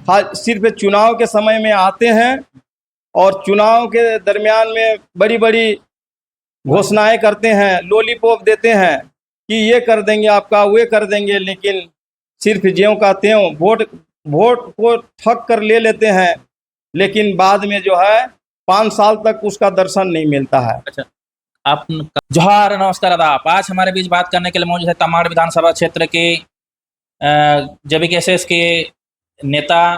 सिर्फ चुनाव के समय में आते हैं और चुनाव के दरमियान में बड़ी बड़ी घोषणाएं करते हैं, लॉलीपॉप देते हैं कि ये कर देंगे आपका, वे कर देंगे, लेकिन सिर्फ ज्यों का त्यों वोट को ठग कर ले लेते हैं, लेकिन बाद में जो है 5 साल तक उसका दर्शन नहीं मिलता है। अच्छा, आप जोहार, नमस्कार, आदाब। आज हमारे बीच बात करने के लिए मौजूद है तमाड़ विधानसभा क्षेत्र के JVKSS के नेता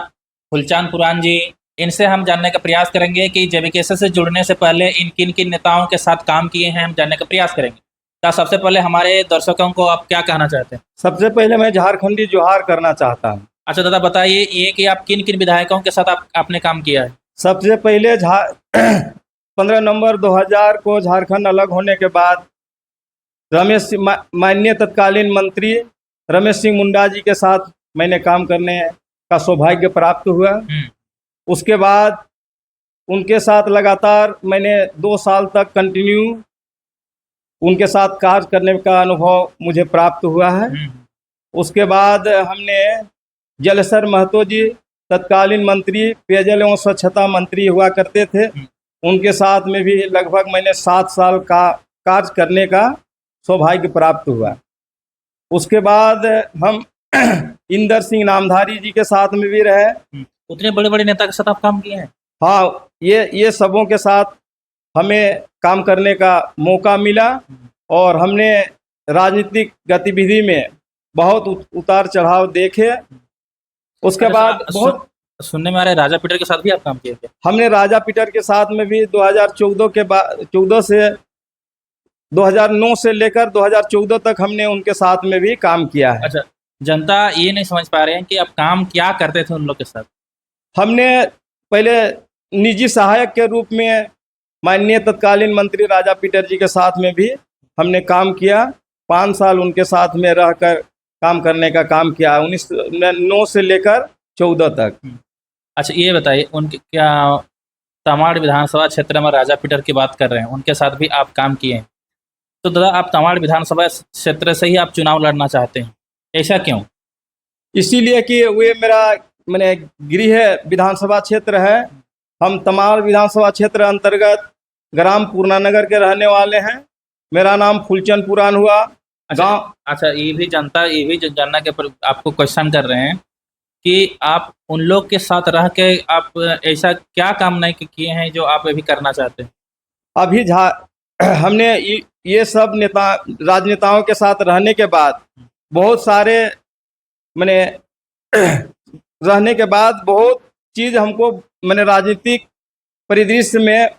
फुलचंद पुरान जी। इनसे हम जानने का प्रयास करेंगे कि JVKSS से जुड़ने से पहले इन किन किन नेताओं के साथ काम किए हैं, हम जानने का प्रयास करेंगे। तो सबसे पहले हमारे दर्शकों को आप क्या कहना चाहते हैं? सबसे पहले मैं झारखंडी जोहार करना चाहता हूँ। अच्छा दादा, बताइए ये कि आप किन किन विधायकों के साथ आपने काम किया है? सबसे पहले 15 नवंबर 2000 को झारखंड अलग होने के बाद माननीय तत्कालीन मंत्री रमेश सिंह मुंडा जी के साथ मैंने काम करने का सौभाग्य प्राप्त हुआ। उसके बाद उनके साथ लगातार मैंने 2 साल तक कंटिन्यू उनके साथ कार्य करने का अनुभव मुझे प्राप्त हुआ है। उसके बाद हमने जलेसर महतो जी तत्कालीन मंत्री, पेयजल एवं स्वच्छता मंत्री हुआ करते थे, उनके साथ में भी लगभग मैंने 7 साल का कार्य करने का सौभाग्य प्राप्त हुआ। उसके बाद हम इंदर सिंह नामधारी जी के साथ में भी रहे। उतने बड़े बड़े नेता के साथ आप काम किए हैं? हाँ, ये सबों के साथ हमें काम करने का मौका मिला और हमने राजनीतिक गतिविधि में बहुत उतार चढ़ाव देखे। उसके बाद बहुत सुनने में आ रहा है राजा पीटर के साथ भी आप काम किए थे? हमने राजा पीटर के साथ में भी 2014 के बाद 14 से 2009 से लेकर 2014 तक हमने उनके साथ में भी काम किया है। अच्छा, जनता ये नहीं समझ पा रहे हैं कि आप काम क्या करते थे उन लोग के साथ? हमने पहले निजी सहायक के रूप में माननीय तत्कालीन मंत्री राजा पीटर जी के साथ में भी हमने काम किया। 5 साल उनके साथ में रहकर काम करने का काम किया, 1909 से लेकर 14 तक। अच्छा, ये बताइए उनके क्या तमाड़ विधानसभा क्षेत्र में राजा पीटर की बात कर रहे हैं, उनके साथ भी आप काम किए हैं, तो दादा आप तमाड़ विधानसभा क्षेत्र से ही आप चुनाव लड़ना चाहते हैं, ऐसा क्यों? इसीलिए कि वे मेरा मैंने गृह विधानसभा क्षेत्र है। हम तमाड़ विधानसभा क्षेत्र अंतर्गत ग्राम पूर्णानगर के रहने वाले हैं। मेरा नाम फुलचंद पुरान हुआ। अच्छा, ये भी जानना के आपको क्वेश्चन कर रहे हैं कि आप उन लोग के साथ रह के आप ऐसा क्या काम नहीं किए हैं जो आप अभी करना चाहते हैं? अभी हमने ये सब राजनेताओं के साथ रहने के बाद बहुत सारे मैंने रहने के बाद बहुत चीज़ हमको मैंने राजनीतिक परिदृश्य में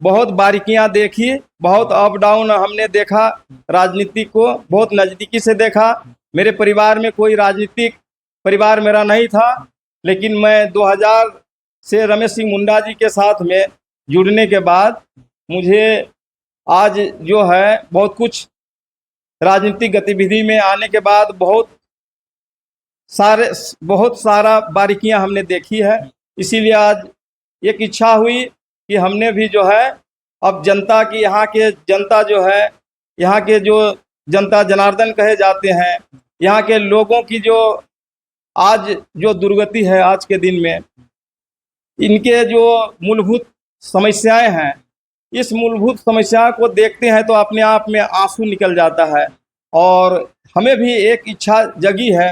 बहुत बारीकियां देखी, बहुत अप डाउन हमने देखा, राजनीति को बहुत नज़दीकी से देखा। मेरे परिवार में कोई राजनीतिक परिवार मेरा नहीं था, लेकिन मैं 2000 से रमेश सिंह मुंडा जी के साथ में जुड़ने के बाद मुझे आज जो है बहुत कुछ राजनीतिक गतिविधि में आने के बाद बहुत सारा बारीकियां हमने देखी है। इसीलिए आज एक इच्छा हुई कि हमने भी जो है अब जनता की, यहाँ के जनता जो है, यहाँ के जो जनता जनार्दन कहे जाते हैं, यहाँ के लोगों की जो आज जो दुर्गति है आज के दिन में, इनके जो मूलभूत समस्याएं हैं, इस मूलभूत समस्या को देखते हैं तो अपने आप में आंसू निकल जाता है। और हमें भी एक इच्छा जगी है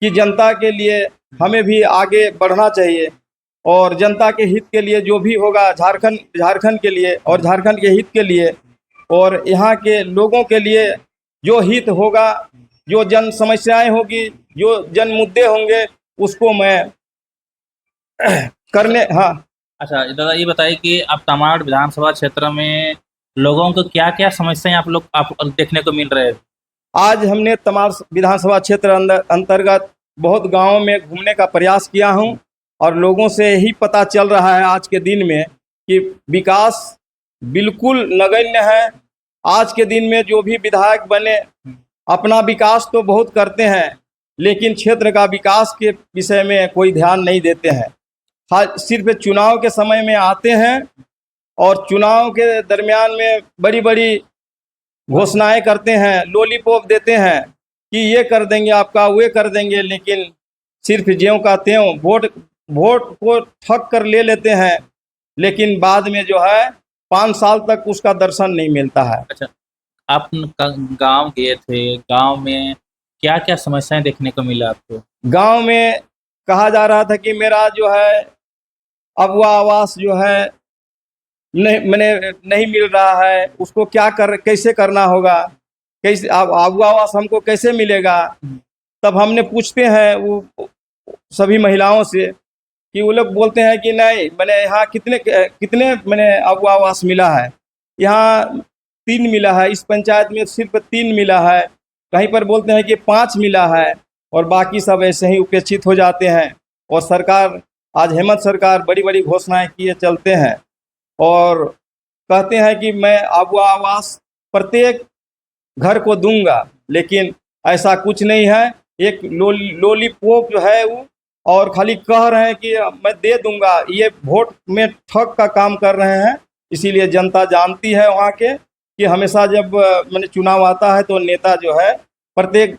कि जनता के लिए हमें भी आगे बढ़ना चाहिए और जनता के हित के लिए जो भी होगा झारखंड के लिए और झारखंड के हित के लिए और यहाँ के लोगों के लिए जो हित होगा, जो जन समस्याएं होगी, जो जन मुद्दे होंगे, उसको मैं करने। हाँ। अच्छा दादा, ये बताइए कि आप तमाड़ विधानसभा क्षेत्र में लोगों को क्या क्या समस्याएं आप देखने को मिल रहे हैं? आज हमने तमाड़ विधानसभा क्षेत्र अंतर्गत बहुत गाँव में घूमने का प्रयास किया हूँ और लोगों से ही पता चल रहा है आज के दिन में कि विकास बिल्कुल नगण्य है। आज के दिन में जो भी विधायक बने अपना विकास तो बहुत करते हैं, लेकिन क्षेत्र का विकास के विषय में कोई ध्यान नहीं देते हैं। सिर्फ चुनाव के समय में आते हैं और चुनाव के दरमियान में बड़ी बड़ी घोषणाएं करते हैं, लॉलीपॉप देते हैं कि ये कर देंगे आपका, वे कर देंगे, लेकिन सिर्फ ज्यों का त्यों वोट को ठग कर ले लेते हैं, लेकिन बाद में जो है 5 साल तक उसका दर्शन नहीं मिलता है। अच्छा, आप गांव गए थे, गांव में क्या क्या समस्याएं देखने को मिला आपको? गांव में कहा जा रहा था कि मेरा जो है अगवा आवास जो है नहीं मैंने नहीं मिल रहा है, उसको क्या कर कैसे करना होगा, कैसे अगवा आवास हमको कैसे मिलेगा। तब हमने पूछते हैं वो सभी महिलाओं से कि वो लोग बोलते हैं कि नहीं मैंने यहाँ कितने कितने मैंने अगवा आवास मिला है, यहाँ 3 मिला है, इस पंचायत में सिर्फ 3 मिला है, कहीं पर बोलते हैं कि 5 मिला है, और बाकी सब ऐसे ही उपेक्षित हो जाते हैं। और सरकार आज हेमंत सरकार बड़ी बड़ी घोषणाएं किए चलते हैं और कहते हैं कि मैं अगवा आवास प्रत्येक घर को दूंगा, लेकिन ऐसा कुछ नहीं है। एक लोलीपॉप जो है वो, और खाली कह रहे हैं कि मैं दे दूंगा, ये वोट में ठग का काम कर रहे हैं। इसीलिए जनता जानती है वहाँ के कि हमेशा जब मैंने चुनाव आता है तो नेता जो है प्रत्येक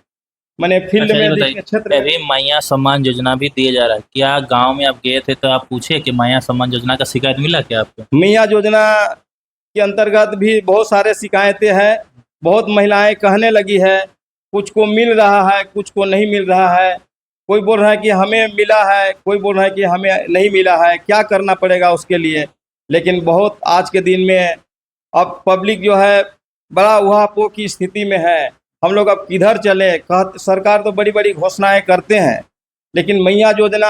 मैंने फील्ड अच्छा, ये में बताइए, क्षेत्र में। अभी मैया सम्मान योजना भी दिया जा रहा है, क्या गांव में आप गए थे तो आप पूछे कि मैया सम्मान योजना का शिकायत मिला क्या आपको? मियाँ योजना के अंतर्गत भी बहुत सारे शिकायतें हैं, बहुत महिलाएं कहने लगी है, कुछ को मिल रहा है कुछ को नहीं मिल रहा है, कोई बोल रहा है कि हमें मिला है, कोई बोल रहा है कि हमें नहीं मिला है, क्या करना पड़ेगा उसके लिए। लेकिन बहुत आज के दिन में अब पब्लिक जो है बड़ा उहापोह की स्थिति में है, हम लोग अब किधर चले। सरकार तो बड़ी बड़ी घोषणाएं करते हैं, लेकिन मैया योजना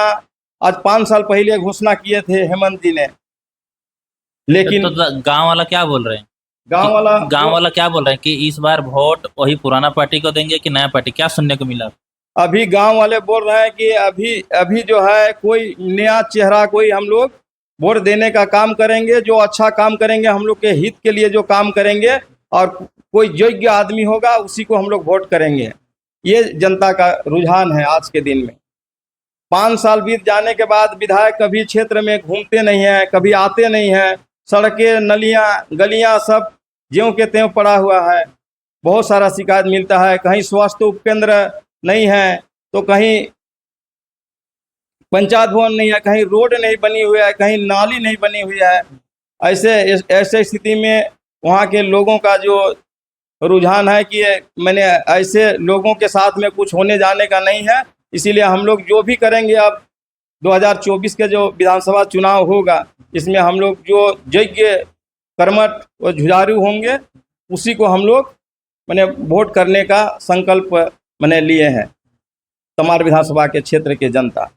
आज 5 साल पहले घोषणा किए थे हेमंत जी ने, लेकिन तो गांव वाला क्या बोल रहे हैं? गांव वाला क्या बोल रहे हैं कि इस बार वोट वही पुराना पार्टी को देंगे कि नया पार्टी, क्या सुनने को मिला? अभी गांव वाले बोल रहे हैं कि अभी अभी जो है कोई नया चेहरा, कोई हम लोग वोट देने का काम करेंगे, जो अच्छा काम करेंगे हम लोग के हित के लिए जो काम करेंगे, और कोई योग्य आदमी होगा उसी को हम लोग वोट करेंगे। ये जनता का रुझान है आज के दिन में। 5 साल बीत जाने के बाद विधायक कभी क्षेत्र में घूमते नहीं हैं, कभी आते नहीं हैं, सड़कें नलियां गलियां सब ज्यों के त्यों पड़ा हुआ है। बहुत सारा शिकायत मिलता है, कहीं स्वास्थ्य उपकेंद्र नहीं है तो कहीं पंचायत भवन नहीं है, कहीं रोड नहीं बनी हुई है, कहीं नाली नहीं बनी हुई है। ऐसे स्थिति में वहाँ के लोगों का जो रुझान है कि मैंने ऐसे लोगों के साथ में कुछ होने जाने का नहीं है। इसीलिए हम लोग जो भी करेंगे अब 2024 के जो विधानसभा चुनाव होगा, इसमें हम लोग जो योग्य कर्मठ और जुझारू होंगे उसी को हम लोग मैंने वोट करने का संकल्प मैंने लिए हैं, तमाड़ विधानसभा के क्षेत्र के जनता।